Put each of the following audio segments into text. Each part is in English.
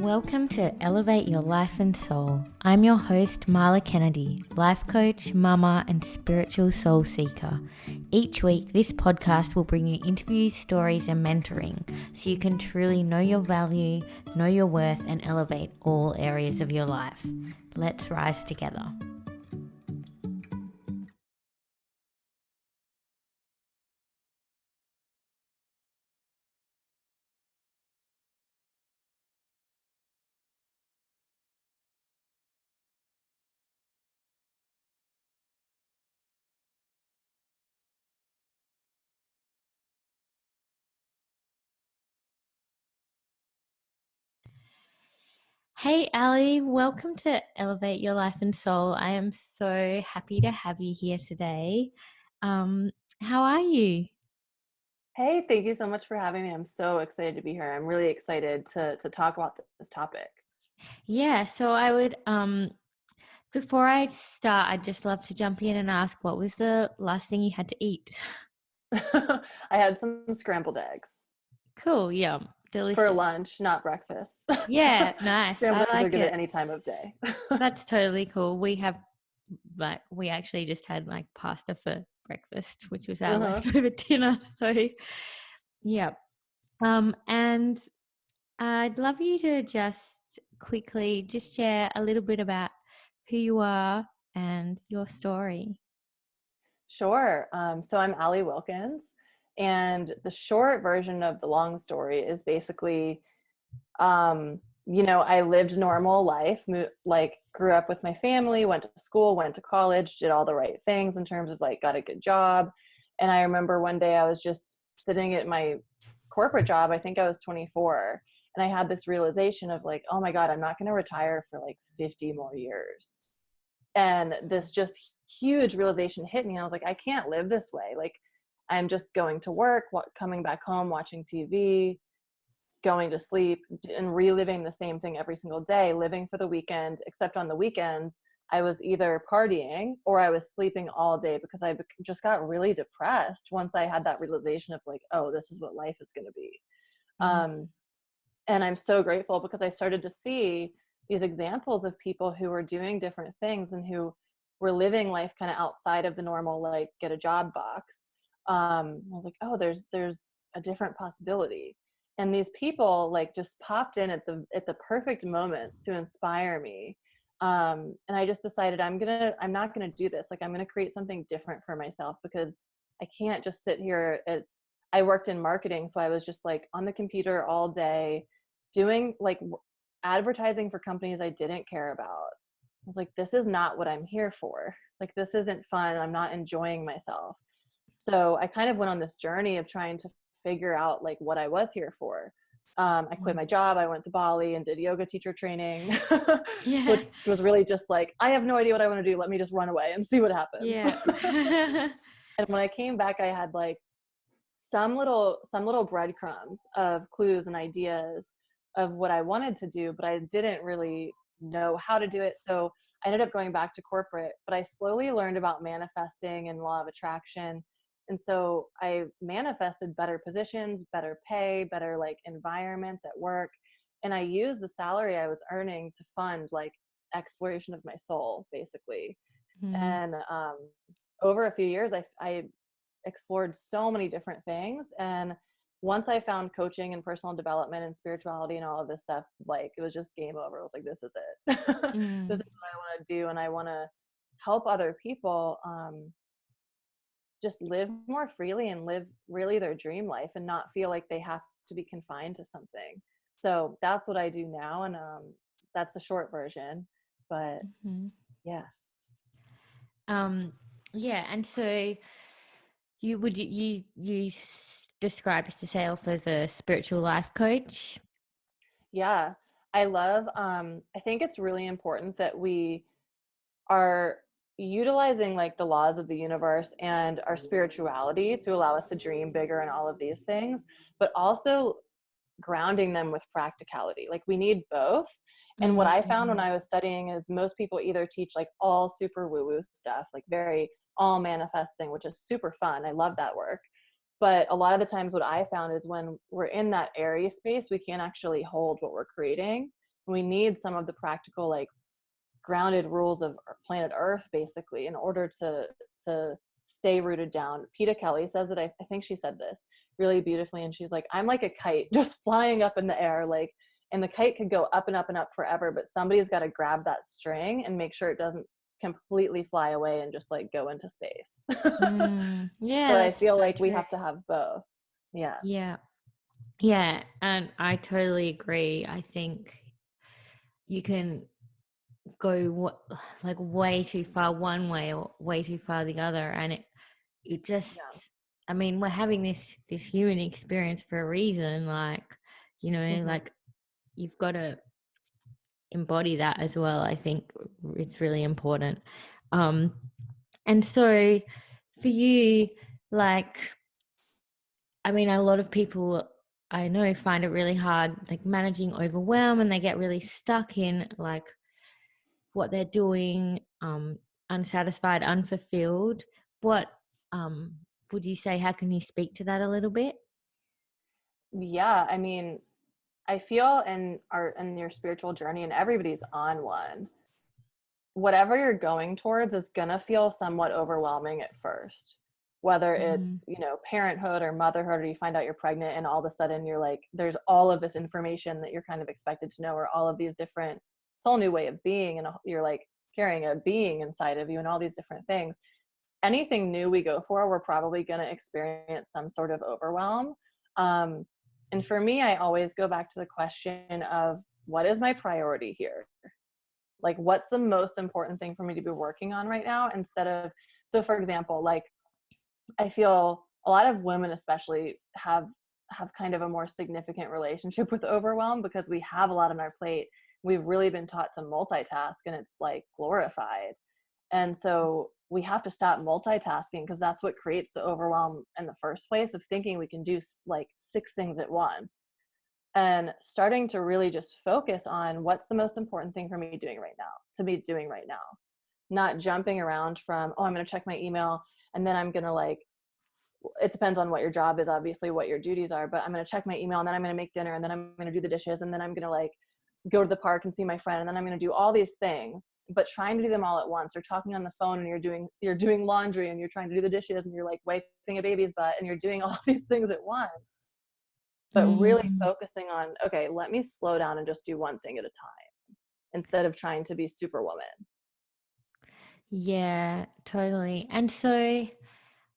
Welcome to Elevate Your Life and Soul. I'm your host, Marla Kennedy, life coach, mama, and spiritual soul seeker. Each week, this podcast will bring you interviews, stories, and mentoring so you can truly know your value, know your worth, and elevate all areas of your life. Let's rise together. Hey Aly, welcome to Elevate Your Life and Soul. I am so happy to have you here today. How are you? Hey, thank you so much for having me. I'm so excited to be here. I'm really excited to talk about this topic. Yeah, so I would before I start, I'd just love to jump in and ask, what was the last thing you had to eat? I had some scrambled eggs Cool, yum, for delicious. lunch, not breakfast. Yeah, nice. I Scrambled eggs are like good at it. any time of day. That's totally cool. We actually just had like pasta for breakfast, which was our Uh-huh. leftover dinner. So, yeah. And I'd love you to just quickly just share a little bit about who you are and your story. Sure. So I'm Aly Wilkins, and the short version of the long story is basically, I lived normal life, like grew up with my family, went to school, went to college, did all the right things in terms of like got a good job. And I remember one day I was just sitting at my corporate job. I think I was 24. And I had this realization of like, oh my God, I'm not going to retire for like 50 more years. And this just huge realization hit me. I was like, I can't live this way. Like, I'm just going to work, coming back home, watching TV, going to sleep, and reliving the same thing every single day, living for the weekend, except on the weekends, I was either partying or I was sleeping all day because I just got really depressed once I had that realization of like, oh, this is what life is going to be. Mm. Um, and I'm so grateful because I started to see these examples of people who were doing different things and who were living life kind of outside of the normal, like get a job box. I was like, oh, there's a different possibility. And these people like just popped in at the perfect moments to inspire me. And I just decided I'm not gonna do this. Like I'm gonna create something different for myself because I can't just sit here I worked in marketing, so I was just like on the computer all day doing like advertising for companies I didn't care about. I was like, this is not what I'm here for. Like, this isn't fun. I'm not enjoying myself. So I kind of went on this journey of trying to figure out like what I was here for. I quit my job. I went to Bali and did yoga teacher training, which Yeah. was really just like, I have no idea what I want to do. Let me just run away and see what happens. Yeah. And when I came back, I had like some little breadcrumbs of clues and ideas of what I wanted to do, but I didn't really know how to do it. So I ended up going back to corporate, but I slowly learned about manifesting and law of attraction. And so I manifested better positions, better pay, better like environments at work. And I used the salary I was earning to fund like exploration of my soul, basically. Mm. And over a few years, I explored so many different things. And once I found coaching and personal development and spirituality and all of this stuff, like it was just game over. I was like, this is it. This Mm. is what I want to do. And I want to help other people just live more freely and live really their dream life and not feel like they have to be confined to something. So that's what I do now. And that's the short version. But Mhm. yeah. Um, yeah, and so you describe yourself as a spiritual life coach? Yeah. I think it's really important that we are utilizing like the laws of the universe and our spirituality to allow us to dream bigger and all of these things, but also grounding them with practicality. Like we need both. And what I found when Mm-hmm. I was studying is most people either teach like all super woo woo stuff, like very all manifesting, which is super fun. I love that work. But a lot of the times what I found is when we're in that area space, we can't actually hold what we're creating. We need some of the practical, like grounded rules of planet Earth, basically, in order to stay rooted down. Peta Kelly says that, I think she said this really beautifully, and she's like, I'm like a kite just flying up in the air, like, and the kite could go up and up and up forever, but somebody's got to grab that string and make sure it doesn't completely fly away and just like go into space. Yeah, So I that's feel so like we true. have to have both. Yeah. Yeah, and I totally agree. I think you can go like way too far one way or way too far the other, and it just, Yeah. I mean, we're having this human experience for a reason, like, you know, Mm-hmm. like you've got to embody that as well. I think it's really important. And so for you, like, I mean, a lot of people I know find it really hard, like managing overwhelm, and they get really stuck in like what they're doing, unsatisfied, unfulfilled. What would you say? How can you speak to that a little bit? Yeah, I mean, I feel in your spiritual journey, and everybody's on one, whatever you're going towards is going to feel somewhat overwhelming at first, whether Mm, it's, parenthood or motherhood, or you find out you're pregnant and all of a sudden you're like, there's all of this information that you're kind of expected to know, or all of these different, it's a whole new way of being, and you're like carrying a being inside of you and all these different things. Anything new we go for, we're probably going to experience some sort of overwhelm. um, and for me, I always go back to the question of, what is my priority here? Like, what's the most important thing for me to be working on right now? Instead of, so for example, like, I feel a lot of women especially have kind of a more significant relationship with overwhelm, because we have a lot on our plate. We've really been taught to multitask, and it's like glorified. And so we have to stop multitasking, because that's what creates the overwhelm in the first place, of thinking we can do like 6 things at once, and starting to really just focus on, what's the most important thing for me doing right now, to be doing right now, not jumping around from, oh, I'm going to check my email, and then I'm going to, like, it depends on what your job is, obviously, what your duties are, but I'm going to check my email, and then I'm going to make dinner, and then I'm going to do the dishes, and then I'm going to, like, go to the park and see my friend, and then I'm going to do all these things, but trying to do them all at once, or talking on the phone, and you're doing laundry, and you're trying to do the dishes, and you're like wiping a baby's butt, and you're doing all these things at once, but really mm, focusing on, okay, let me slow down and just do one thing at a time, instead of trying to be superwoman. yeah, totally. And so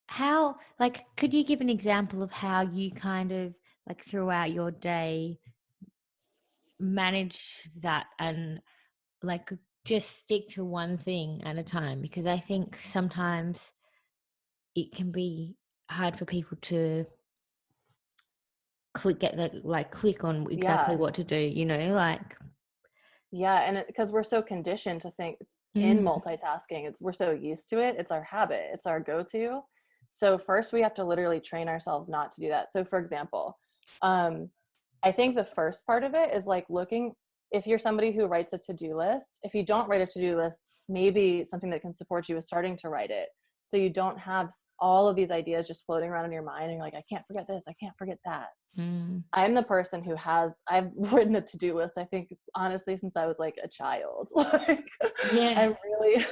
how, like, could you give an example of how you kind of like throughout your day manage that, and like just stick to one thing at a time? Because I think sometimes it can be hard for people to click on exactly Yeah. what to do, you know, like. Yeah. And because we're so conditioned to think in Mm, multitasking, we're so used to it. It's our habit. It's our go-to. So first we have to literally train ourselves not to do that. So for example, um, I think the first part of it is like looking, if you're somebody who writes a to-do list, if you don't write a to-do list, maybe something that can support you is starting to write it. So you don't have all of these ideas just floating around in your mind, and you're like, I can't forget this, I can't forget that. mm, I'm the person I've written a to-do list, I think, honestly, since I was like a child. Like, yeah. I'm really,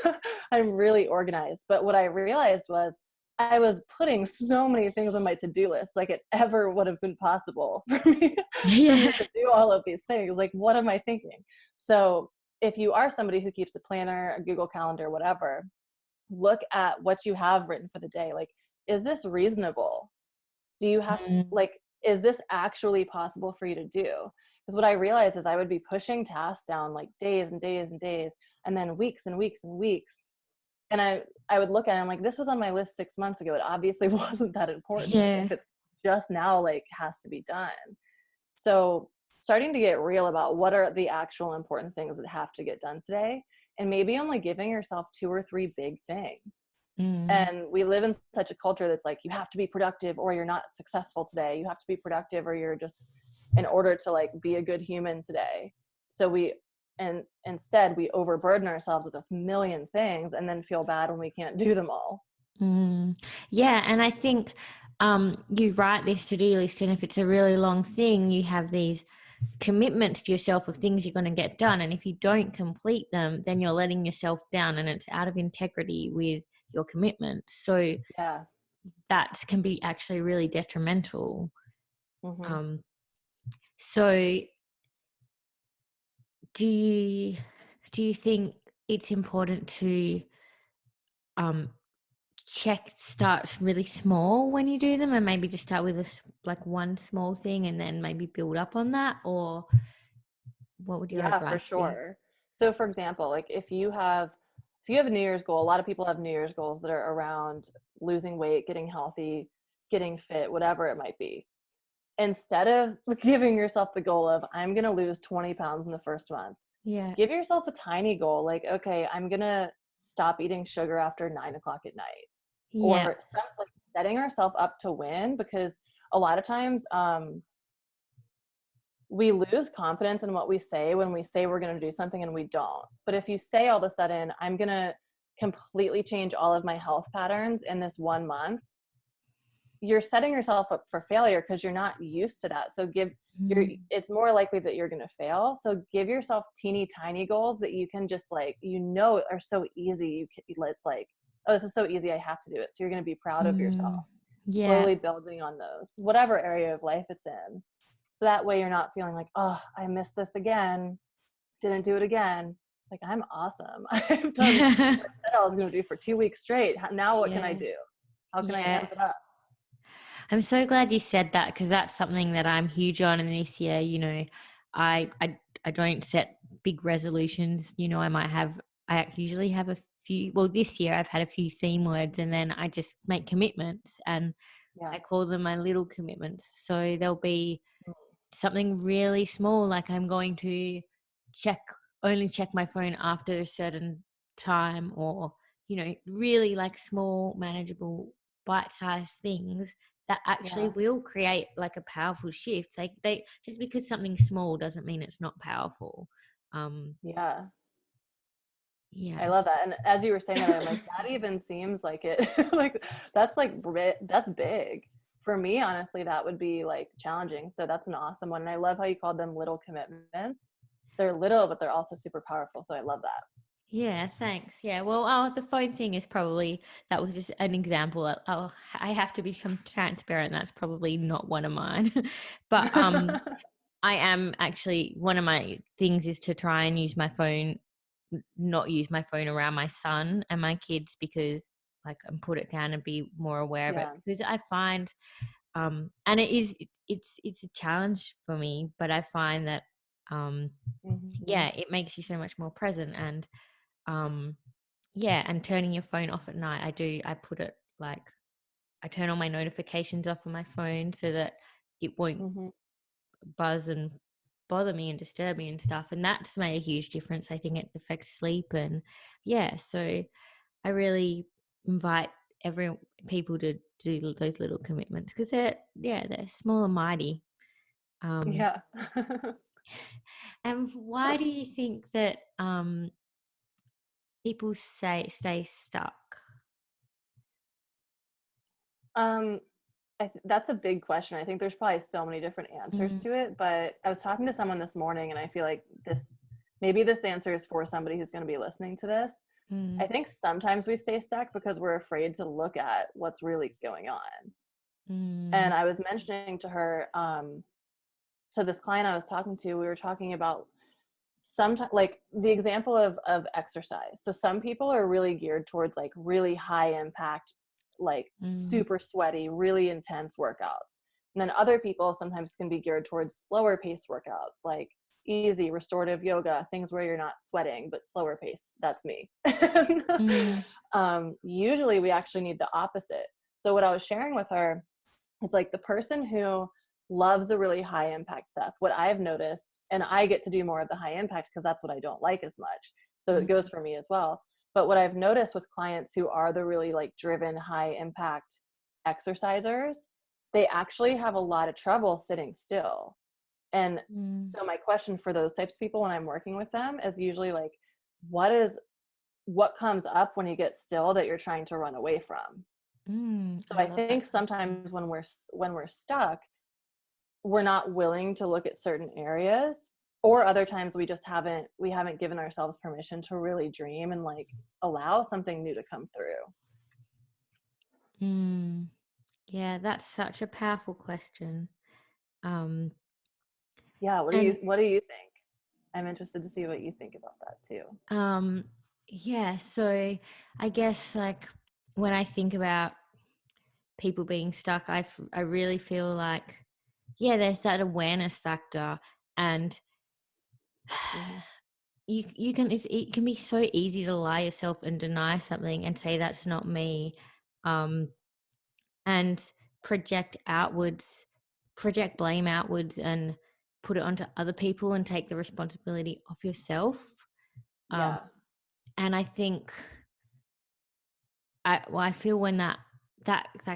I'm really organized. But what I realized was, I was putting so many things on my to-do list, like it ever would have been possible for me, for Yeah. me to do all of these things. Like, what am I thinking? So if you are somebody who keeps a planner, a Google Calendar, whatever, look at what you have written for the day. Like, is this reasonable? Do you have, Mm, like, is this actually possible for you to do? Because what I realized is I would be pushing tasks down like days and days and days, and then weeks and weeks and weeks. And I would look at it, I'm like, this was on my list 6 months ago. It obviously wasn't that important yeah. if it's just now, like, has to be done. So starting to get real about what are the actual important things that have to get done today, and maybe only giving yourself 2 or 3 big things. Mm, And we live in such a culture that's like, you have to be productive or you're not successful today. You have to be productive or you're just, in order to like be a good human today. So and instead we overburden ourselves with a million things and then feel bad when we can't do them all. yeah, and I think you write this to-do list, and if it's a really long thing, you have these commitments to yourself of things you're going to get done. And if you don't complete them, then you're letting yourself down and it's out of integrity with your commitments. So Yeah. that can be actually really detrimental. Mm-hmm. So do you think it's important to start really small when you do them, and maybe just start with like one small thing and then maybe build up on that? Or what would your Yeah, for advice be? sure. So for example, like if you have a New Year's goal, a lot of people have New Year's goals that are around losing weight, getting healthy, getting fit, whatever it might be. Instead of giving yourself the goal of I'm going to lose 20 pounds in the first month, Yeah. give yourself a tiny goal. Like, okay, I'm going to stop eating sugar after 9 o'clock at night, Yeah. or like setting ourselves up to win, because a lot of times, we lose confidence in what we say when we say we're going to do something and we don't. But if you say all of a sudden, I'm going to completely change all of my health patterns in this 1 month, you're setting yourself up for failure because you're not used to that. So it's more likely that you're going to fail. So give yourself teeny tiny goals that you can just like, are so easy. It's like, oh, this is so easy, I have to do it. So you're going to be proud of yourself, Yeah. slowly building on those, whatever area of life it's in. So that way you're not feeling like, oh, I missed this again, didn't do it again. Like, I'm awesome. I've done what I said I was going to do for 2 weeks straight. Now what can I Yeah. do? How can I Yeah. amp it up? I'm so glad you said that, because that's something that I'm huge on in this year. I I don't set big resolutions. I usually have a few. Well, this year I've had a few theme words, and then I just make commitments, and Yeah. I call them my little commitments. So there'll be something really small, like I'm going to only check my phone after a certain time, or really like small, manageable, bite-sized things that actually Yeah. will create like a powerful shift. Like, they just because something's small doesn't mean it's not powerful. Yeah. I love Yes. that. And as you were saying that, I'm like, that even seems like it, like, that's big. For me, honestly, that would be like challenging. So that's an awesome one. And I love how you called them little commitments. They're little, but they're also super powerful. So I love that. Yeah, thanks. Yeah, well, the phone thing is probably, that was just an example. I have to become transparent. That's probably not one of mine. But I am actually, one of my things is to try and not use my phone around my son and my kids, because like, and put it down and be more aware of it, Yeah. because I find, and it's a challenge for me, but I find that, Hmm. yeah, it makes you so much more present. And yeah, and turning your phone off at night, I put it like, I turn all my notifications off on my phone so that it won't Hmm. buzz and bother me and disturb me and stuff. And that's made a huge difference. I think it affects sleep. And yeah, so I really invite every people to do those little commitments, because they're small and mighty. um Yeah. and why do you think that people stay stuck? um, that's a big question. I think there's probably so many different answers Mm, to it, but I was talking to someone this morning and I feel like maybe this answer is for somebody who's going to be listening to this. I mm, think sometimes we stay stuck because we're afraid to look at what's really going on. mm, And I was mentioning to her, to this client I was talking to, we were talking about sometimes, like, the example of exercise. So some people are really geared towards like really high impact, like mm, super sweaty, really intense workouts. And then other people sometimes can be geared towards slower paced workouts, like easy restorative yoga, things where you're not sweating but slower pace. That's me. mm, Usually we actually need the opposite. So what I was sharing with her, it's like the person who loves the really high impact stuff. What I've noticed, and I get to do more of the high impact because that's what I don't like as much. So it mm, goes for me as well. But what I've noticed with clients who are the really like driven high impact exercisers, they actually have a lot of trouble sitting still. And mm, so my question for those types of people when I'm working with them is usually like, what comes up when you get still that you're trying to run away from? So I I love that think question. sometimes when we're stuck, we're not willing to look at certain areas, or other times we haven't given ourselves permission to really dream and like allow something new to come through. Yeah, that's such a powerful question. Yeah, what do And you think? I'm interested to see what you think about that too. yeah, so I guess like when I think about people being stuck, I really feel like, yeah, there's that awareness factor, and Mm-hmm. you can it can be so easy to lie yourself and deny something and say that's not me, and project outwards, project blame outwards, and put it onto other people and take the responsibility off yourself. Um, Yeah. and I think I feel when that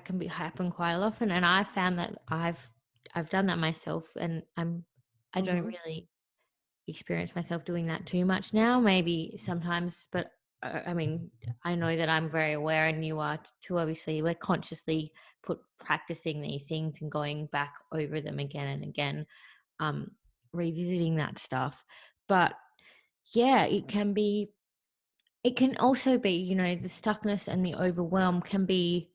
can be happen quite often, and I found that I've done that myself, and I don't Mm-hmm. really experience myself doing that too much now. Maybe sometimes, but I mean, I know that I'm very aware, and you are too. Obviously, we're consciously practicing these things and going back over them again and again, revisiting that stuff. But yeah, it can also be, you know, the stuckness and the overwhelm can be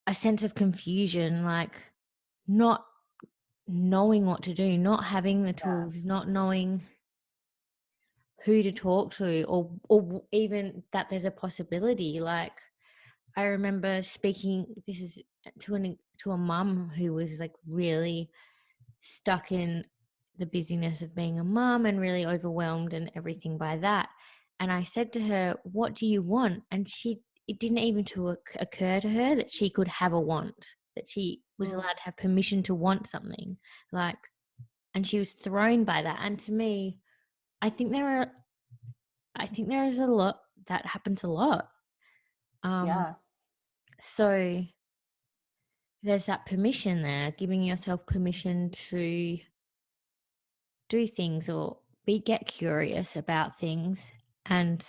a sense of confusion, like not knowing what to do, not having the Yeah. tools, not knowing who to talk to, or even that there's a possibility. Like I remember speaking, this is to a mum who was like really stuck in the busyness of being a mum and really overwhelmed and everything by that. And I said to her, "What do you want?" And it didn't even occur to her that she could have a want, that she was Mm. allowed to have permission to want something. Like, and she was thrown by that. And to me, I think there is a lot that happens a lot. Yeah. So there's that permission there, giving yourself permission to do things or get curious about things. And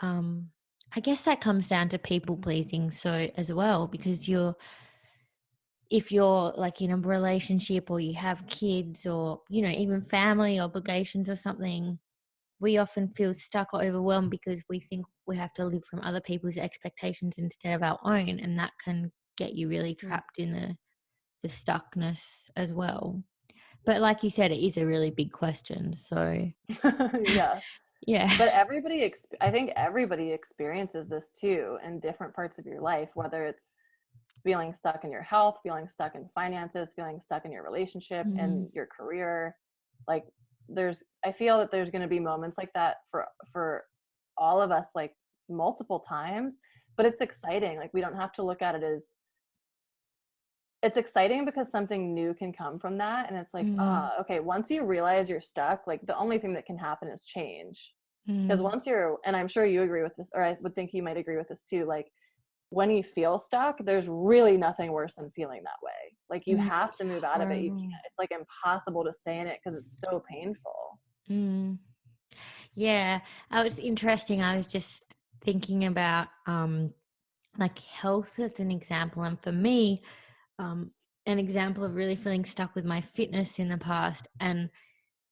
I guess that comes down to people pleasing so as well, because if you're like in a relationship or you have kids or, you know, even family obligations or something, we often feel stuck or overwhelmed because we think we have to live from other people's expectations instead of our own, and that can get you really Mm. trapped in the stuckness as well. But like you said, it is a really big question, so Yeah. yeah. But I think everybody experiences this too in different parts of your life, whether it's feeling stuck in your health, feeling stuck in finances, feeling stuck in your relationship and Mm, your career. Like I feel that there's going to be moments like that for all of us, like multiple times, but it's exciting. Like we don't have to look at it as, it's exciting because something new can come from that. And it's like, mm, okay, once you realize you're stuck, like the only thing that can happen is change. Because mm. once you're, and I'm sure you agree with this, or I would think you might agree with this too, like when you feel stuck, there's really nothing worse than feeling that way. Like you have It's to move out of it. You horrible. can't, it's like impossible to stay in it because it's so painful. Mm. Yeah, it was interesting. I was just thinking about like health as an example, and for me, um, an example of really feeling stuck with my fitness in the past. And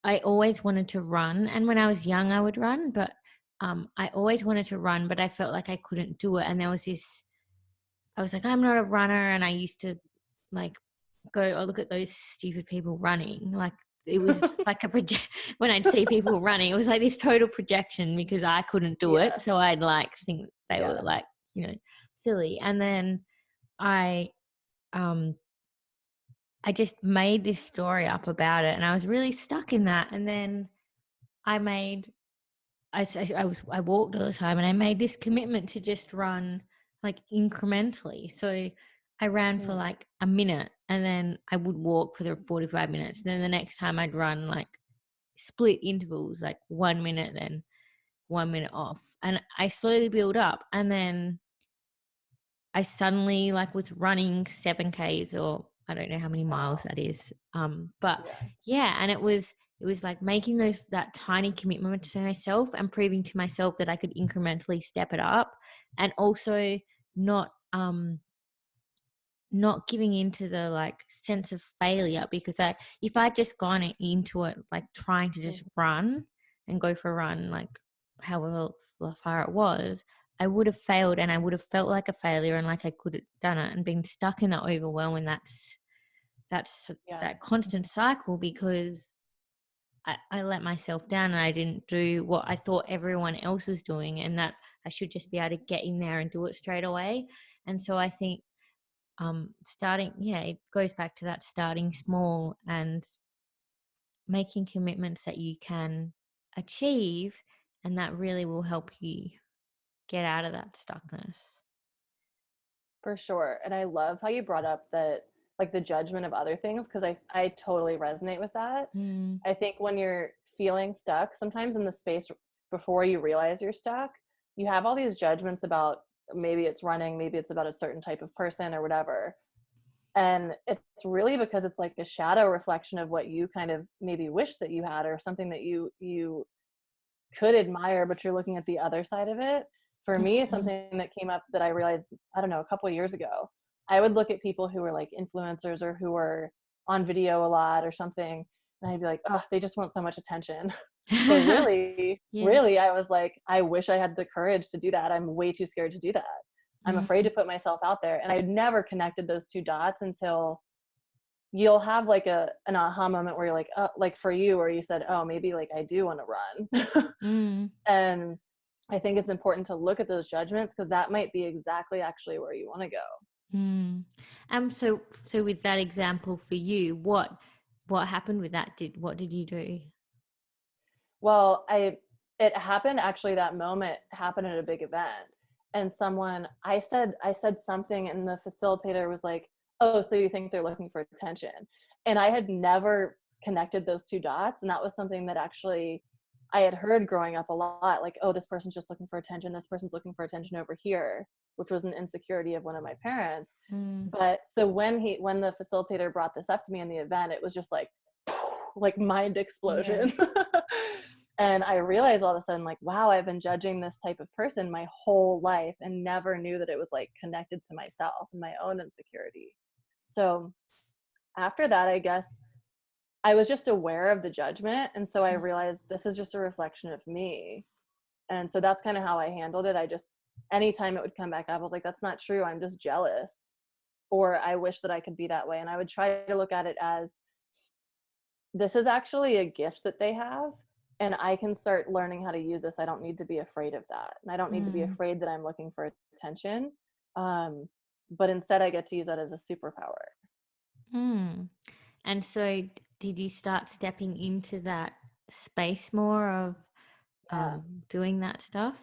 I always wanted to run, and when I was young, I would run, but I always wanted to run, but I felt like I couldn't do it. And there was this, I was like, I'm not a runner, and I used to like go, oh, look at those stupid people running. Like it was like when I'd see people running, it was like this total projection because I couldn't do it. Yeah. So I'd like think they were Yeah. like, you know, silly. And then I, um, I just made this story up about it, and I was really stuck in that. And then I made, I walked all the time, and I made this commitment to just run like incrementally. So I ran for Mm. like a minute, and then I would walk for the 45 minutes. Then the next time I'd run like split intervals, like 1 minute, then 1 minute off. And I slowly build up. And then I suddenly like was running 7Ks, or I don't know how many miles Wow. that is. But Yeah. yeah, and it was like making that tiny commitment to myself and proving to myself that I could incrementally step it up, and also not not giving into the like sense of failure, because if I'd just gone into it like trying to just run and go for a run, like however far it was, I would have failed and I would have felt like a failure and like I could have done it and been stuck in that overwhelm, and that's Yeah, that constant cycle because I let myself down and I didn't do what I thought everyone else was doing, and that I should just be able to get in there and do it straight away. And so I think starting, it goes back to that starting small and making commitments that you can achieve, and that really will help you get out of that stuckness. for sure. And I love how you brought up that, like, the judgment of other things, because I totally resonate with that. Mm. I think when you're feeling stuck, sometimes in the space before you realize you're stuck, you have all these judgments about, maybe it's running, maybe it's about a certain type of person or whatever. And it's really because it's like a shadow reflection of what you kind of maybe wish that you had, or something that you could admire, but you're looking at the other side of it. For me, Mm. something that came up that I realized, I don't know, a couple of years ago, I would look at people who were like influencers or who were on video a lot or something, and I'd be like, oh, they just want so much attention. But really, Yeah. really, I was like, I wish I had the courage to do that. I'm way too scared to do that. I'm Mm. afraid to put myself out there. And I had never connected those two dots until you'll have like an aha moment where you're like, oh, like for you, where you said, oh, maybe like I do want to run. Mm. And I think it's important to look at those judgments, because that might be exactly actually where you want to go. Mm. So with that example for you, what happened with that? What did you do? Well, it happened actually, that moment happened at a big event. And I said something, and the facilitator was like, "Oh, so you think they're looking for attention?" And I had never connected those two dots, and that was something that actually I had heard growing up a lot, like, "Oh, this person's just looking for attention. This person's looking for attention over here," which was an insecurity of one of my parents. Mm. But so when the facilitator brought this up to me in the event, it was just like like mind Yeah. explosion. And I realized all of a sudden, like, wow, I've been judging this type of person my whole life and never knew that it was like connected to myself and my own insecurity. So after that, I guess I was just aware of the judgment. And so I realized this is just a reflection of me. And so that's kind of how I handled it. I just, anytime it would come back up, I was like, that's not true. I'm just jealous. Or I wish that I could be that way. And I would try to look at it as, this is actually a gift that they have, and I can start learning how to use this. I don't need to be afraid of that, and I don't need to be Mm. afraid that I'm looking for attention. But instead I get to use that as a superpower. Mm. And so did you start stepping into that space more of Yeah, doing that stuff?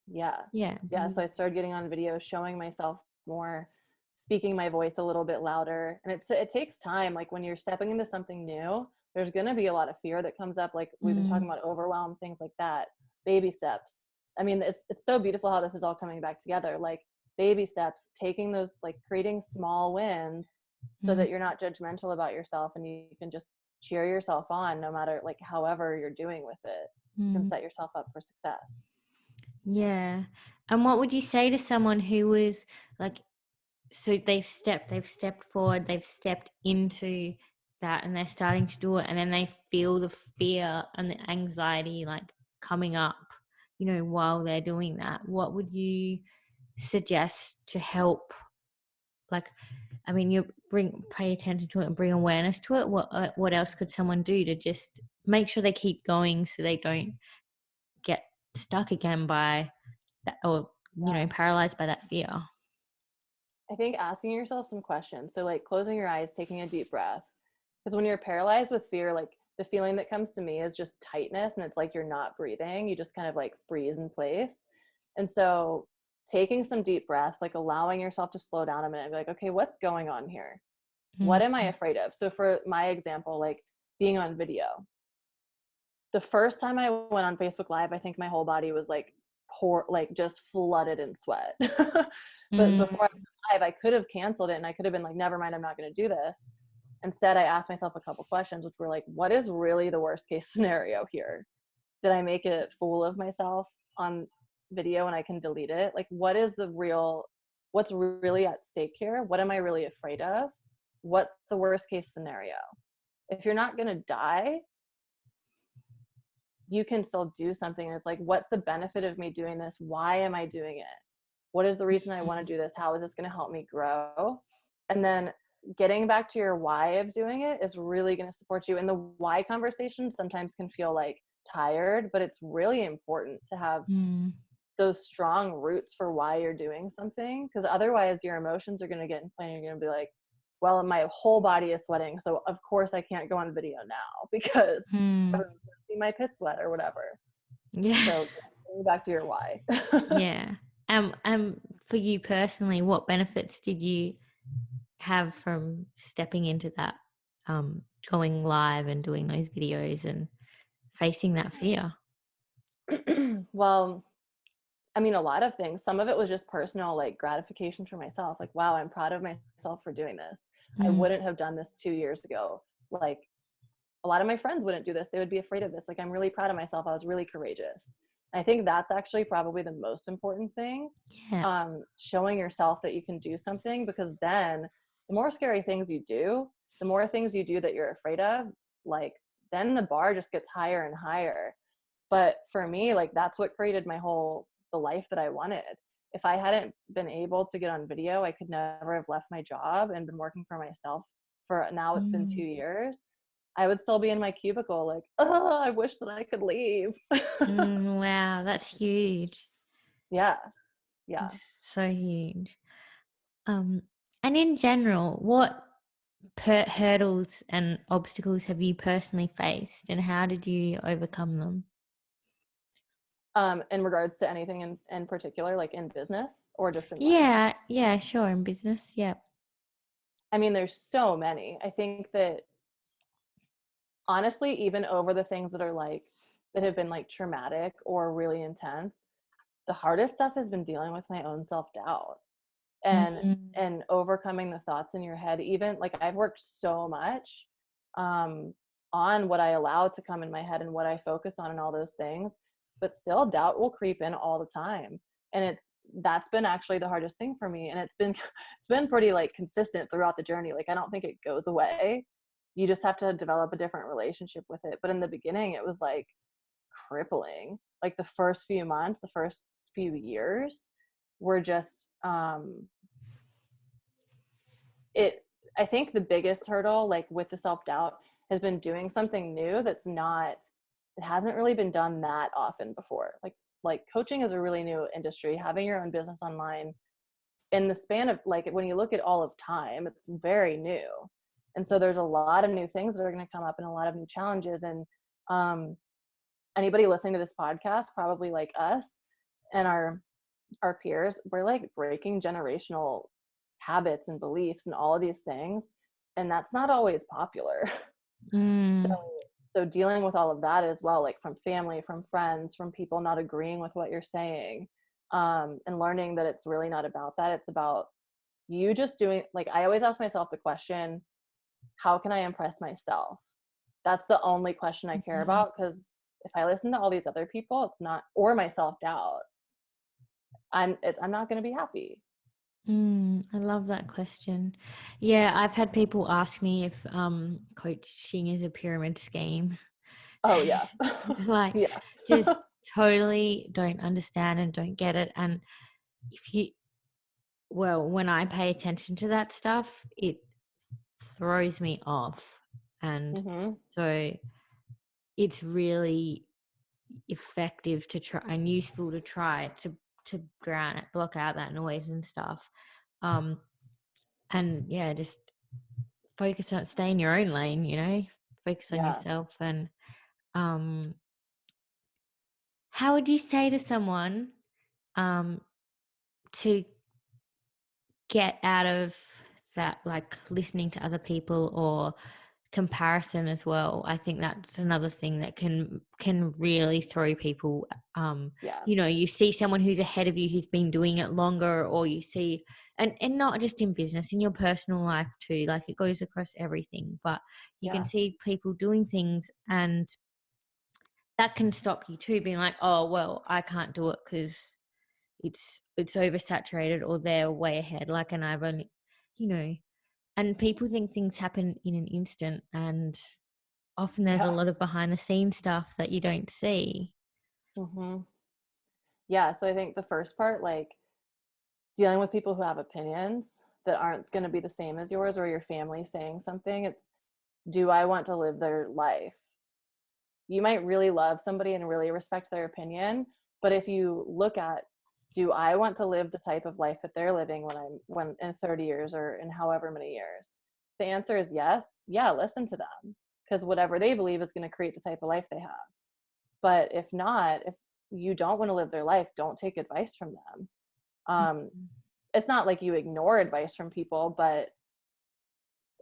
yeah, Yeah. yeah. So I started getting on video, showing myself more, speaking my voice a little bit louder. And it takes time. Like when you're stepping into something new, there's going to be a lot of fear that comes up, like we've been Mm. talking about overwhelm, things like that. Baby steps. I mean, it's so beautiful how this is all coming back together. Like baby steps, taking those, like creating small wins, so Mm. that you're not judgmental about yourself, and you can just cheer yourself on, no matter like however you're doing with it. You can Mm. set yourself up for success. Yeah. And what would you say to someone who was like, so they've stepped forward, they've stepped into that and they're starting to do it, and then they feel the fear and the anxiety like coming up, while they're doing that? What would you suggest to help? Like, I mean, you pay attention to it and bring awareness to it. What else could someone do to just make sure they keep going so they don't get stuck again by that, or paralyzed by that fear? I think asking yourself some questions. So, like closing your eyes, taking a deep breath. Because when you're paralyzed with fear, like the feeling that comes to me is just tightness, and it's like you're not breathing. You just kind of like freeze in place. And so, taking some deep breaths, like allowing yourself to slow down a minute and be like, okay, what's going on here? What am I Mm. afraid of? So, for my example, like being on video, the first time I went on Facebook Live, I think my whole body was like like just flooded in sweat. But Mm. before I went live, I could have canceled it and I could have been like, never mind, I'm not going to do this. Instead, I asked myself a couple questions, which were like, what is really the worst case scenario here? Did I make a fool of myself on video and I can delete it? Like, what is the real what's really at stake here? What am I really afraid of? What's the worst case scenario? If you're not going to die, you can still do something. It's like, what's the benefit of me doing this? Why am I doing it? What is the reason I want to do this? How is this going to help me grow? And then getting back to your why of doing it is really going to support you. And the why conversation sometimes can feel like tired, but it's really important to have those strong roots for why you're doing something, because otherwise your emotions are going to get in play and you're going to be like, well, my whole body is sweating, so of course I can't go on video now because everyone's going to see my pit sweat or whatever. Yeah. So going back to your why. Yeah. For you personally, what benefits did you have from stepping into that, going live and doing those videos and facing that fear? Well, I mean, a lot of things. Some of it was just personal, like gratification for myself. Like, wow, I'm proud of myself for doing this. I wouldn't have done this 2 years ago. Like, a lot of my friends wouldn't do this. They would be afraid of this. Like, I'm really proud of myself. I was really courageous. And I think that's actually probably the most important thing. Yeah. Showing yourself that you can do something, because then the more scary things you do, the more things you do that you're afraid of, like, then the bar just gets higher and higher. But for me, like, that's what created the life that I wanted. If I hadn't been able to get on video, I could never have left my job and been working for myself for now it's been 2 years. I would still be in my cubicle like, oh, I wish that I could leave. Wow, that's huge. Yeah. It's so huge. And in general, what hurdles and obstacles have you personally faced, and how did you overcome them? In regards to anything in particular, like in business or just in life? Yeah, sure, in business, yeah. I mean, there's so many. I think that honestly, even over the things that have been like traumatic or really intense, the hardest stuff has been dealing with my own self-doubt and overcoming the thoughts in your head. Even like, I've worked so much on what I allow to come in my head and what I focus on and all those things, but still doubt will creep in all the time. And that's been actually the hardest thing for me. And it's been pretty like consistent throughout the journey. Like, I don't think it goes away. You just have to develop a different relationship with it. But in the beginning, it was like crippling. Like, the first few months, the first few years were just I think the biggest hurdle, like with the self-doubt, has been doing something new it hasn't really been done that often before. Like coaching is a really new industry. Having your own business online in the span of, like, when you look at all of time, it's very new. And so there's a lot of new things that are going to come up and a lot of new challenges. And anybody listening to this podcast, probably like us and our peers, we're like breaking generational habits and beliefs and all of these things. And that's not always popular. So dealing with all of that as well, like from family, from friends, from people not agreeing with what you're saying, and learning that it's really not about that. It's about you just doing, like, I always ask myself the question, how can I impress myself? That's the only question I care about, because if I listen to all these other people, it's not, or my self-doubt, I'm not going to be happy. I love that question. Yeah, I've had people ask me if coaching is a pyramid scheme. Oh yeah. Like, Yeah. just totally don't understand and don't get it. And when I pay attention to that stuff, it throws me off. And so it's really effective to try and useful to try to block out that noise and stuff. And yeah, just focus on, stay in your own lane, focus on yourself. And how would you say to someone to get out of that, like listening to other people or comparison as well? I think that's another thing that can really throw people. You see someone who's ahead of you who's been doing it longer, or you see, and not just in business, in your personal life too, like it goes across everything, but you can see people doing things, and that can stop you too, being like, oh well, I can't do it because it's oversaturated or they're way ahead. Like, and I've only, you know, and people think things happen in an instant, and often there's a Yeah. lot of behind the scenes stuff that you don't see. Mm-hmm. Yeah. So I think the first part, like dealing with people who have opinions that aren't going to be the same as yours, or your family saying something, it's, do I want to live their life? You might really love somebody and really respect their opinion, but if you look at, do I want to live the type of life that they're living when in 30 years or in however many years? The answer is yes. Yeah, listen to them, because whatever they believe is going to create the type of life they have. But if not, if you don't want to live their life, don't take advice from them. It's not like you ignore advice from people, but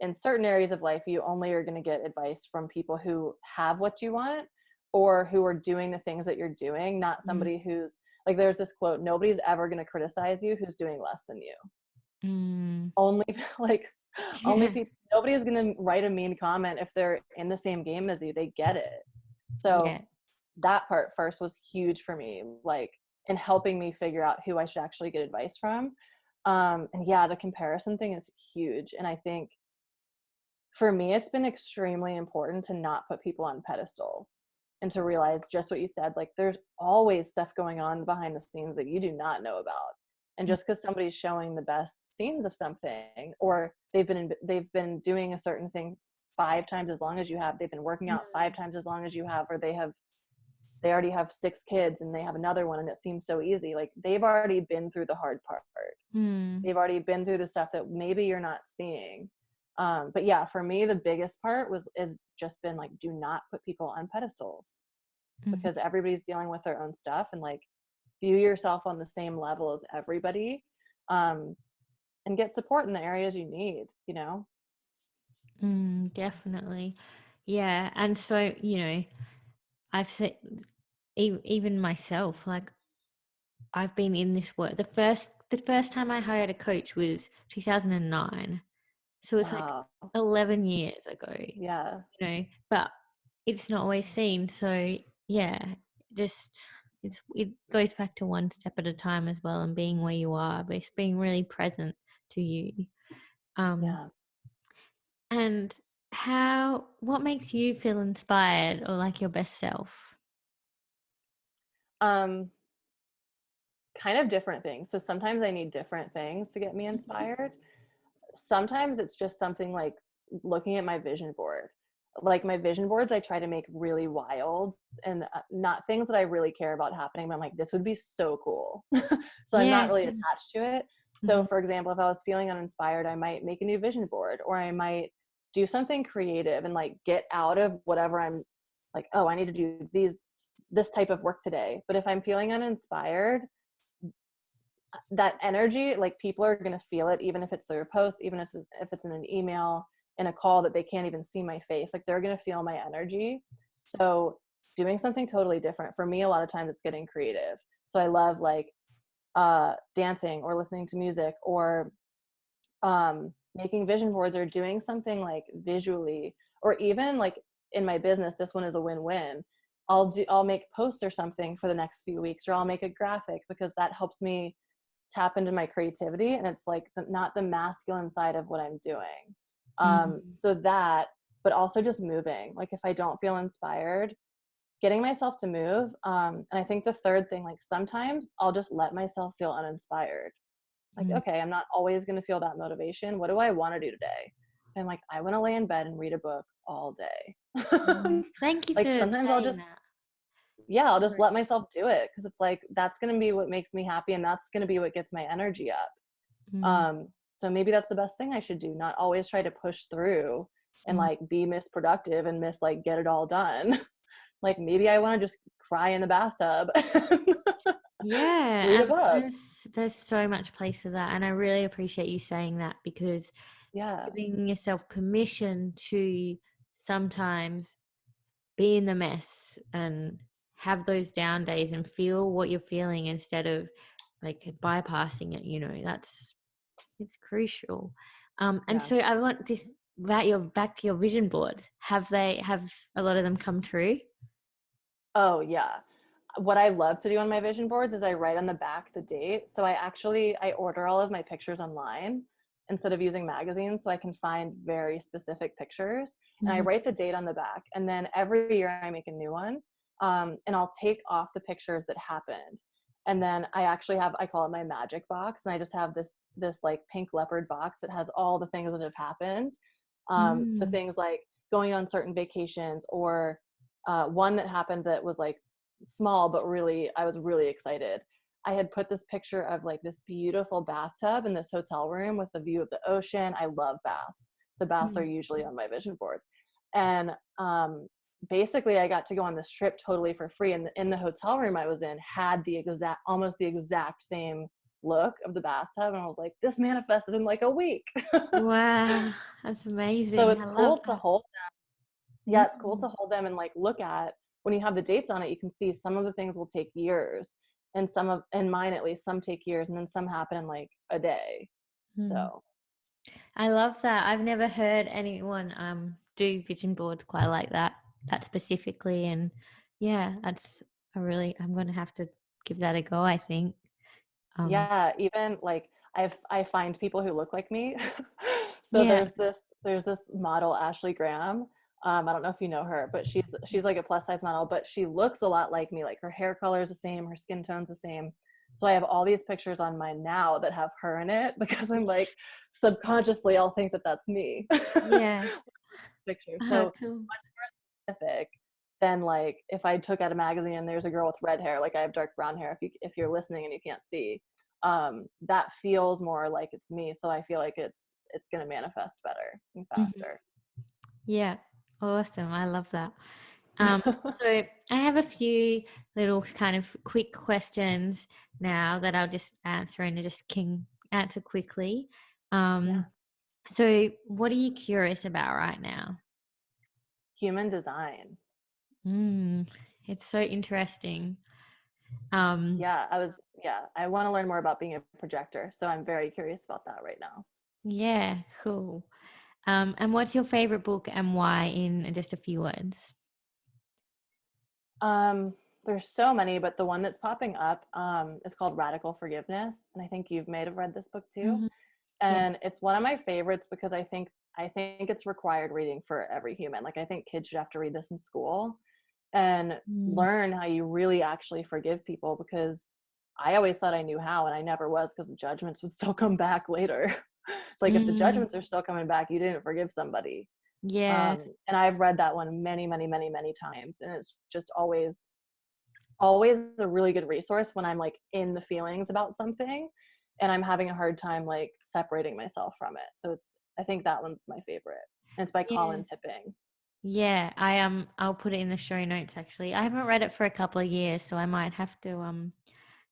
in certain areas of life, you only are going to get advice from people who have what you want or who are doing the things that you're doing, not somebody who's like, there's this quote, nobody's ever going to criticize you who's doing less than you. Only like only Yeah. people, nobody's going to write a mean comment if they're in the same game as you. They get it. So Yeah. that part first was huge for me, like in helping me figure out who I should actually get advice from. And yeah, the comparison thing is huge. And I think for me, it's been extremely important to not put people on pedestals and to realize just what you said, like there's always stuff going on behind the scenes that you do not know about. And just because somebody's showing the best scenes of something, or they've been doing a certain thing 5 times as long as you have, they've been working out 5 times as long as you have, or they already have 6 kids and they have another one and it seems so easy. Like they've already been through the hard part. They've already been through the stuff that maybe you're not seeing. But yeah, for me, the biggest part is just been like, do not put people on pedestals, because everybody's dealing with their own stuff, and like view yourself on the same level as everybody, and get support in the areas you need, you know? Definitely. Yeah. And so, I've said, even myself, like I've been in this work. The first time I hired a coach was 2009. So it's like Wow. 11 years ago, Yeah. but it's not always seen. So yeah, just it goes back to one step at a time as well, and being where you are, but it's being really present to you. Yeah. And what makes you feel inspired or like your best self? Um, Kind of different things. So sometimes I need different things to get me inspired. Sometimes it's just something like looking at my vision board. Like my vision boards, I try to make really wild and not things that I really care about happening, but I'm like, this would be so cool. So I'm Yeah. not really attached to it. So Mhm. for example, if I was feeling uninspired, I might make a new vision board, or I might do something creative and like get out of whatever I'm like, oh, I need to do this type of work today. But if I'm feeling uninspired, that energy, like people are going to feel it, even if it's through a post, even if it's in an email, in a call that they can't even see my face, like they're going to feel my energy. So doing something totally different for me, a lot of times it's getting creative. So I love like dancing or listening to music, or making vision boards, or doing something like visually, or even like in my business, this one is a win-win. I'll make posts or something for the next few weeks, or I'll make a graphic, because that helps me tap into my creativity, and it's like not the masculine side of what I'm doing. So that, but also just moving, like if I don't feel inspired, getting myself to move. And I think the third thing, like sometimes I'll just let myself feel uninspired, like, Mm. okay, I'm not always going to feel that motivation. What do I want to do today? And like, I want to lay in bed and read a book all day. Thank you Like for sometimes saying that. I'll just Right. let myself do it, because it's like that's going to be what makes me happy, and that's going to be what gets my energy up. Mm. So maybe that's the best thing I should do, not always try to push through and Mm. like be misproductive and like get it all done. Like maybe I want to just cry in the bathtub and read Yeah, a and book. there's so much place for that, and I really appreciate you saying that, because Yeah. giving yourself permission to sometimes be in the mess and have those down days and feel what you're feeling instead of like bypassing it, it's crucial. And Yeah. so I want this about your back to your vision boards. Have a lot of them come true? Oh yeah. what I love to do on my vision boards is I write on the back the date. So I order all of my pictures online instead of using magazines, so I can find very specific pictures, and I Mhm. write the date on the back. And then every year I make a new one, and I'll take off the pictures that happened. And then I call it my magic box, and I just have this like pink leopard box that has all the things that have happened. So Mm. things like going on certain vacations, or one that happened that was like small, but really I was really excited. I had put this picture of like this beautiful bathtub in this hotel room with the view of the ocean. I love baths. So baths are Mm. usually on my vision board. And basically I got to go on this trip totally for free. And in the hotel room I was in had almost the exact same look of the bathtub. And I was like, this manifested in like a week. Wow, that's So amazing. it's I love cool to that. hold. Yeah, it's cool Mm. to hold them and like look at. When you have the dates on it, you can see some of the things will take years, and in mine at least, some take years, and then some happen in like a day. Mm. So I love that. I've never heard anyone do vision boards quite like that specifically, and yeah, that's I'm going to have to give that a go, I think. Um, yeah, even like I find people who look like me. So yeah. there's this model, Ashley Graham. I don't know if you know her, but she's like a plus size model, but she looks a lot like me. Like her hair color is the same, her skin tone's the same. So I have all these pictures on mine now that have her in it, because I'm like, subconsciously I'll think that that's me. Yeah. Picture. Oh, So cool. specific than like if I took out a magazine and there's a girl with red hair, like I have dark brown hair, if you're listening and you can't see, that feels more like it's me. So I feel like it's going to manifest better and Mhm. faster. Yeah. Awesome. I love that. So I have a few little kind of quick questions now that I'll just answer and just can answer quickly. Yeah. Um, so what are you curious about right now? Human design. Mm, it's so interesting. Um, Yeah, I want to learn more about being a projector, so I'm very curious about that right now. yeah, cool. And what's your favorite book and why in just a few words? There's so many, but the one that's popping up is called Radical Forgiveness, and I think you've may have read this book too. Hmm. Yeah. And it's one of my favorites because I think it's required reading for every human. Like I think kids should have to read this in school and Mm. learn how you really actually forgive people, because I always thought I knew how, and I never was, because the judgments would still come back later. Like if the Mm. judgments are still coming back, you didn't forgive somebody. Yeah. And I've read that one many, many, many, many times, and it's just always a really good resource when I'm like in the feelings about something and I'm having a hard time like separating myself from it. So I think that one's my favorite. And it's by Yeah. Colin Tipping. Yeah. I'll put it in the show notes actually. I haven't read it for a couple of years, so I might have to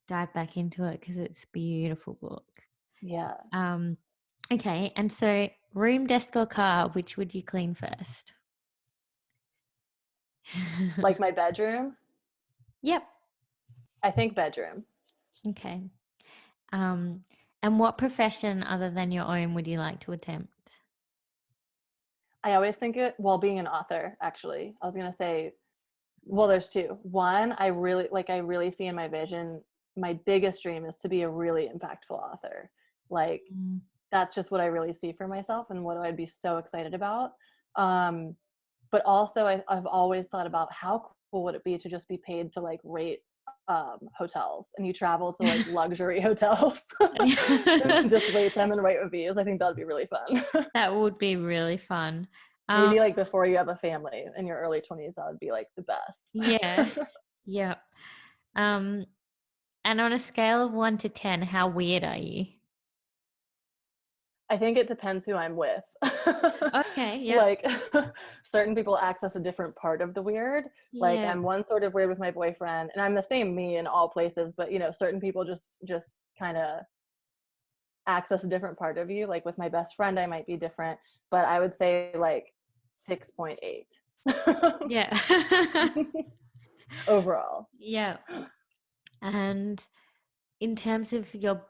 dive back into it because it's a beautiful book. Yeah. Um, okay, and so room, desk, or car, which would you clean first? Like my bedroom, Yep. I think bedroom. Okay. Um, and what profession other than your own would you like to attempt? I always think being an author, actually. I was going to say, well, there's two. One, I really see in my vision, my biggest dream is to be a really impactful author. Like Mm. that's just what I really see for myself and what I'd be so excited about. Um, but also I've always thought about how cool would it be to just be paid to like rate hotels, and you travel to like luxury hotels and just rate them and write reviews. I think that would be really fun. That would be really fun. Um, Maybe like before you have a family in your early 20s, that would be like the best. yeah. Yep. Um, and on a scale of 1 to 10, how weird are you? I think it depends who I'm with. Okay. Yep. Like certain people access a different part of the weird. Like Yeah. I'm one sort of weird with my boyfriend, and I'm the same me in all places, but certain people just kind of access a different part of you. Like with my best friend, I might be different, but I would say like 6.8 Yeah. overall. Yeah. And in terms of your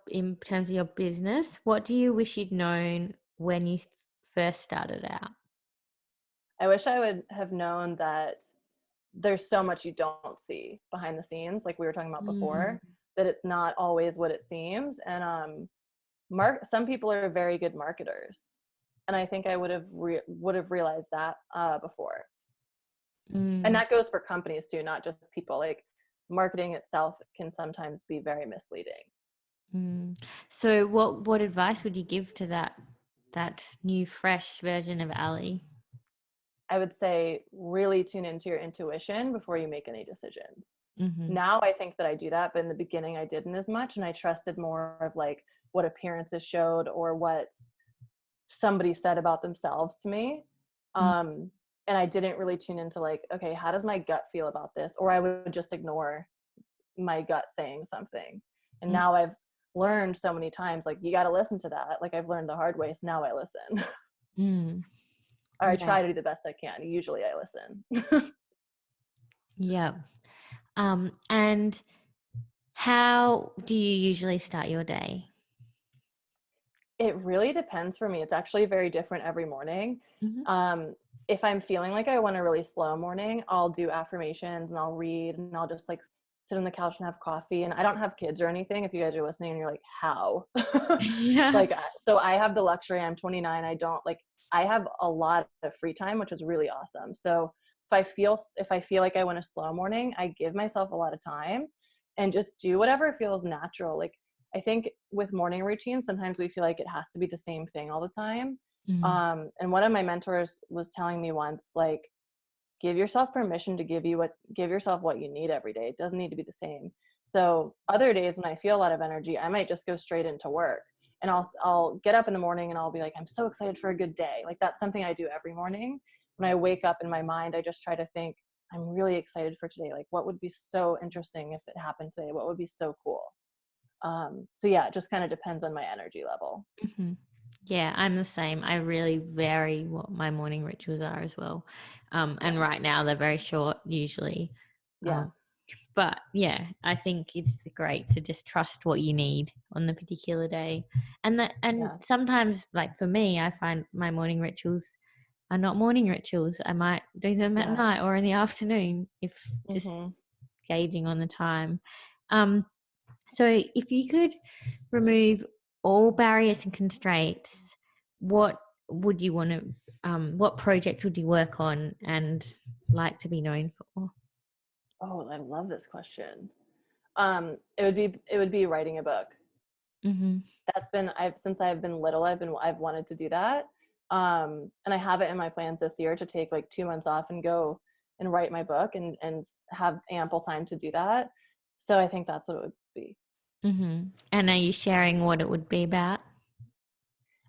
business, what do you wish you'd known when you first started out? I wish I would have known that there's so much you don't see behind the scenes, like we were talking about Mm. before, that it's not always what it seems. And some people are very good marketers, and I think I would have realized that before. And Mm. that goes for companies too, not just people. Like marketing itself can sometimes be very misleading. Mm. So what advice would you give to that new fresh version of Aly? I would say really tune into your intuition before you make any decisions. Mm-hmm. Now I think that I do that, but in the beginning I didn't as much, and I trusted more of like what appearances showed or what somebody said about themselves to me. And I didn't really tune into like, okay, how does my gut feel about this? Or I would just ignore my gut saying something. And now I've learned so many times, like, you got to listen to that. Like, I've learned the hard way. So now I listen. Mm. Or I Yeah. try to do the best I can. Usually I listen. Yeah. And how do you usually start your day? It really depends for me. It's actually very different every morning. Mm-hmm. If I'm feeling like I want a really slow morning, I'll do affirmations and I'll read and I'll just like sit on the couch and have coffee. And I don't have kids or anything. If you guys are listening and you're like, how? Yeah. Like, so I have the luxury. I'm 29. I have a lot of free time, which is really awesome. So if I feel like I want a slow morning, I give myself a lot of time and just do whatever feels natural. Like, I think with morning routines, sometimes we feel like it has to be the same thing all the time. Mm. And one of my mentors was telling me once, like, give yourself permission to give yourself what you need every day. It doesn't need to be the same. So other days when I feel a lot of energy, I might just go straight into work, and I'll get up in the morning and I'll be like, I'm so excited for a good day. Like, that's something I do every morning. When I wake up, in my mind, I just try to think, I'm really excited for today. Like, what would be so interesting if it happened today? What would be so cool? So yeah, it just kind of depends on my energy level. Mm-hmm. Yeah, I'm the same. I really vary what my morning rituals are as well. And Yeah. right now they're very short usually. Yeah. Um, but yeah, I think it's great to just trust what you need on the particular day. And Yeah. sometimes, like for me, I find my morning rituals are not morning rituals. I might do them at Yeah. night or in the afternoon, if just Hmm. gauging on the time. So if you could remove all barriers and constraints, what would you want to what project would you work on and like to be known for? Oh, I love this question. It would be writing a book. Mm-hmm. That's been I've since I've been little, I've wanted to do that. And I have it in my plans this year to take like 2 months off and go and write my book and have ample time to do that. So I think that's what it would be. Mm-hmm. And are you sharing what it would be about?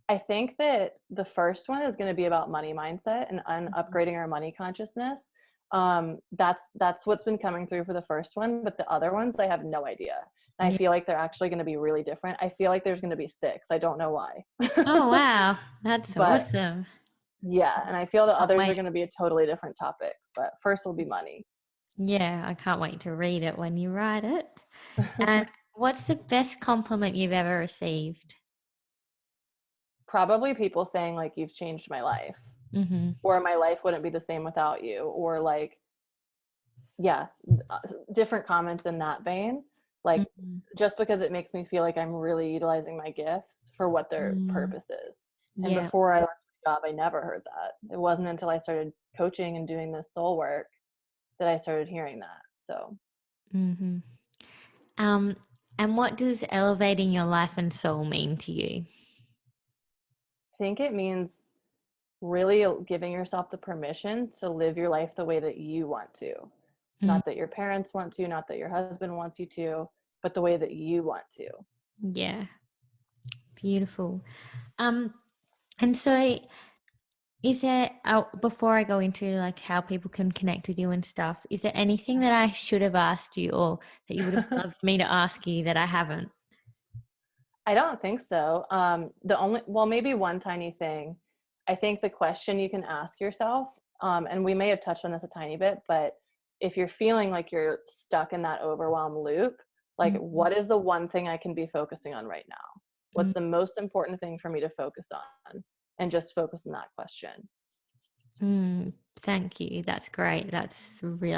I think that the first one is going to be about money mindset and upgrading our money consciousness. That's what's been coming through for the first one, but the other ones I have no idea. And I Yeah. feel like they're actually going to be really different. I feel like there's going to be 6. I don't know why. Oh wow, that's But awesome. yeah, and I feel the Can't others wait. are going to be a totally different topic. But first will be money. Yeah, I can't wait to read it when you write it. And what's the best compliment you've ever received? Probably people saying like, you've changed my life, Mm-hmm. or my life wouldn't be the same without you, or like, yeah, different comments in that vein. Like, Mm-hmm. just because it makes me feel like I'm really utilizing my gifts for what their Mm. purpose is. And Yeah. before I left the job, I never heard that. It wasn't until I started coaching and doing this soul work that I started hearing that. So Mm-hmm. Um, and what does elevating your life and soul mean to you? I think it means really giving yourself the permission to live your life the way that you want to. Mm. Not that your parents want to, not that your husband wants you to, but the way that you want to. Yeah, beautiful. Um, and so is there, before I go into like how people can connect with you and stuff, is there anything that I should have asked you or that you would have loved me to ask you that I haven't? I don't think so. Maybe one tiny thing. I think the question you can ask yourself, and we may have touched on this a tiny bit, but if you're feeling like you're stuck in that overwhelm loop, like, Mm-hmm. what is the one thing I can be focusing on right now? What's the most important thing for me to focus on? And just focus on that question. Mm-hmm. Thank you. That's great. I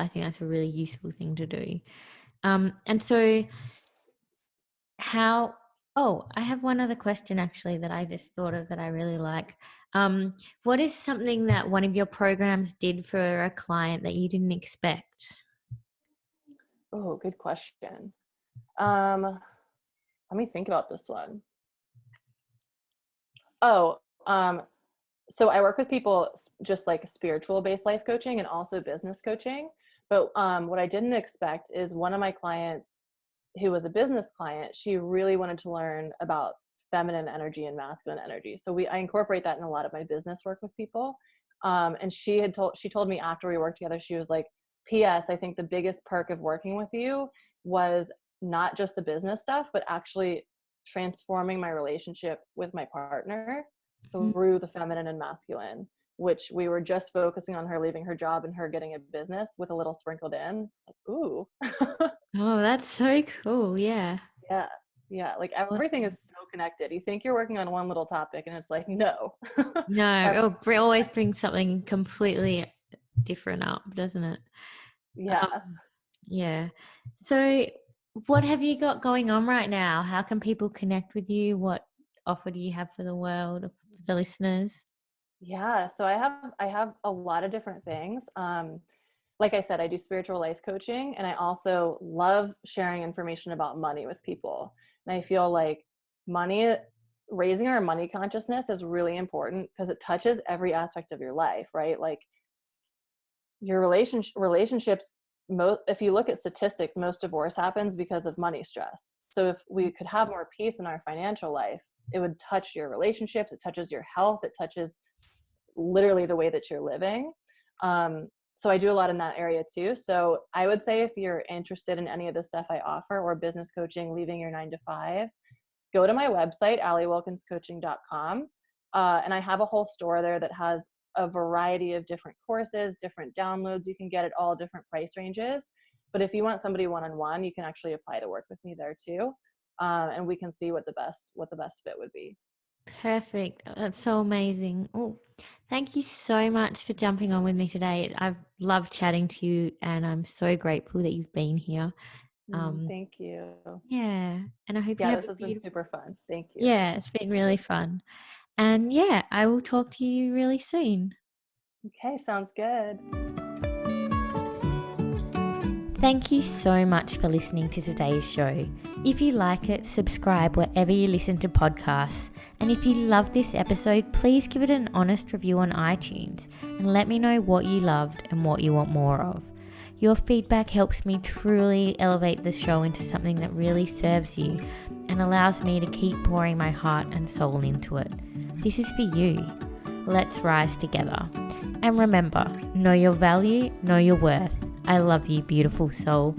think that's a really useful thing to do. And so I have one other question actually that I just thought of that I really like. What is something that one of your programs did for a client that you didn't expect? Oh, good question. Let me think about this one. So I work with people just like spiritual based life coaching and also business coaching. But what I didn't expect is one of my clients who was a business client, she really wanted to learn about feminine energy and masculine energy. So I incorporate that in a lot of my business work with people. And she told me after we worked together, she was like, P.S. I think the biggest perk of working with you was not just the business stuff, but actually transforming my relationship with my partner through the feminine and masculine, which we were just focusing on her leaving her job and her getting a business with a little sprinkled in. It's like, ooh. Oh, that's so cool. Yeah. Yeah, like everything Awesome. is so connected. You think you're working on one little topic and it's like, no. No, it always brings something completely different up, doesn't it? Yeah. Yeah. So what have you got going on right now? How can people connect with you? What offer do you have for the world, for the listeners? Yeah, so I have a lot of different things. Like I said, I do spiritual life coaching, and I also love sharing information about money with people. And I feel like money, raising our money consciousness is really important because it touches every aspect of your life, right? Like your relationships, if you look at statistics, most divorce happens because of money stress. So if we could have more peace in our financial life, it would touch your relationships, it touches your health, it touches literally the way that you're living. So I do a lot in that area too. So I would say if you're interested in any of the stuff I offer or business coaching, leaving your 9 to 5, go to my website, alywilkinscoaching.com. And I have a whole store there that has a variety of different courses, different downloads. You can get at all different price ranges. But if you want somebody one-on-one, you can actually apply to work with me there too. And we can see what the best fit would be. Perfect. That's so amazing. Oh, thank you so much for jumping on with me today. I've loved chatting to you and I'm so grateful that you've been here. Thank you. Yeah. And I hope you Yeah, have this a has been beautiful, super fun. Thank you. yeah, it's been really fun. And yeah, I will talk to you really soon. Okay, sounds good. Thank you so much for listening to today's show. If you like it, subscribe wherever you listen to podcasts. And if you love this episode, please give it an honest review on iTunes and let me know what you loved and what you want more of. Your feedback helps me truly elevate the show into something that really serves you and allows me to keep pouring my heart and soul into it. This is for you. Let's rise together. And remember, know your value, know your worth. I love you, beautiful soul.